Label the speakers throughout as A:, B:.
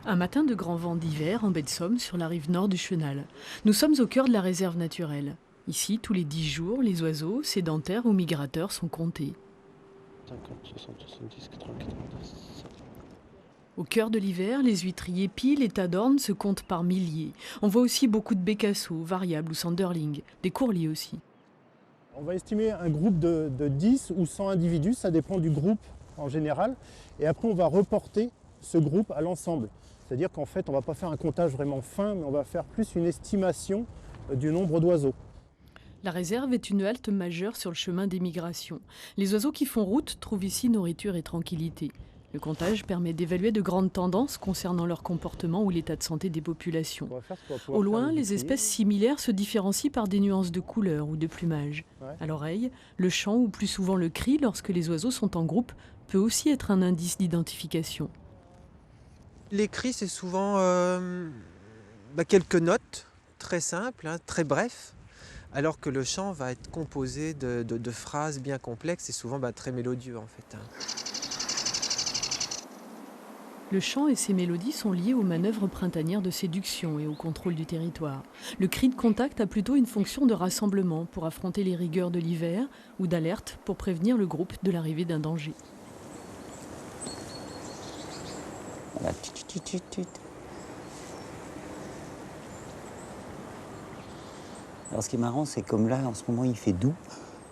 A: Un matin de grand vent d'hiver en baie de Somme, sur la rive nord du Chenal. Nous sommes au cœur de la réserve naturelle. Ici, tous les 10 jours, les oiseaux, sédentaires ou migrateurs, sont comptés.
B: 50, 60, 70, 80, 90.
A: Au cœur de l'hiver, les huîtres épis, les tadornes se comptent par milliers. On voit aussi beaucoup de bécassos, variables ou sanderlings, des courlis aussi.
C: On va estimer un groupe de 10 ou 100 individus, ça dépend du groupe en général. Et après, on va reporter ce groupe à l'ensemble. C'est-à-dire qu'en fait, on ne va pas faire un comptage vraiment fin, mais on va faire plus une estimation du nombre d'oiseaux.
A: La réserve est une halte majeure sur le chemin des migrations. Les oiseaux qui font route trouvent ici nourriture et tranquillité. Le comptage permet d'évaluer de grandes tendances concernant leur comportement ou l'état de santé des populations. Au loin, les espèces similaires se différencient par des nuances de couleur ou de plumage. À l'oreille, le chant ou plus souvent le cri lorsque les oiseaux sont en groupe peut aussi être un indice d'identification.
D: Les cris, c'est souvent quelques notes très simples, très brefs, alors que le chant va être composé de phrases bien complexes et souvent très mélodieux en fait.
A: Le chant et ses mélodies sont liés aux manœuvres printanières de séduction et au contrôle du territoire. Le cri de contact a plutôt une fonction de rassemblement pour affronter les rigueurs de l'hiver ou d'alerte pour prévenir le groupe de l'arrivée d'un danger.
E: Voilà, tut, tut, tut, tut. Alors ce qui est marrant, c'est comme là, en ce moment, il fait doux.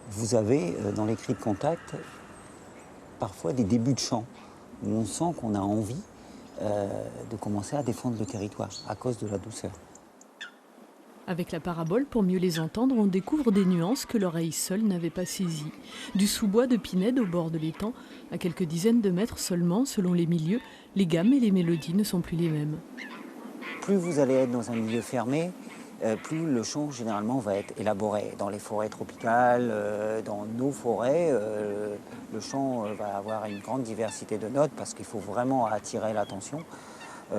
E: Vous avez, dans les cris de contact, parfois des débuts de chant, où on sent qu'on a envie de commencer à défendre le territoire, à cause de la douceur.
A: Avec la parabole, pour mieux les entendre, on découvre des nuances que l'oreille seule n'avait pas saisies. Du sous-bois de pinède au bord de l'étang, à quelques dizaines de mètres seulement, selon les milieux, les gammes et les mélodies ne sont plus les mêmes.
E: Plus vous allez être dans un milieu fermé, plus le chant généralement va être élaboré. Dans les forêts tropicales, dans nos forêts, le chant va avoir une grande diversité de notes parce qu'il faut vraiment attirer l'attention.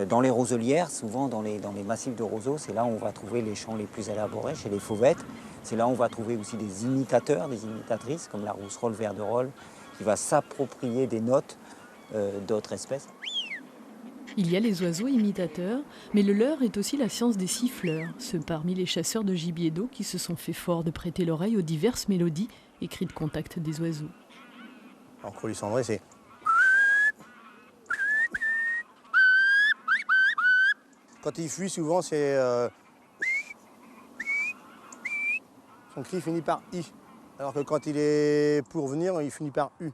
E: Dans les roselières, souvent dans les massifs de roseaux, c'est là où on va trouver les chants les plus élaborés, chez les fauvettes. C'est là où on va trouver aussi des imitateurs, des imitatrices, comme la rousserolle verderolle, qui va s'approprier des notes d'autres espèces.
A: Il y a les oiseaux imitateurs, mais le leur est aussi la science des siffleurs, ceux parmi les chasseurs de gibier d'eau qui se sont fait fort de prêter l'oreille aux diverses mélodies et cris de contact des oiseaux.
C: En Crolus cendré, c'est... Quand il fuit, souvent, c'est... Son cri finit par « i », alors que quand il est pour venir, il finit par « u ».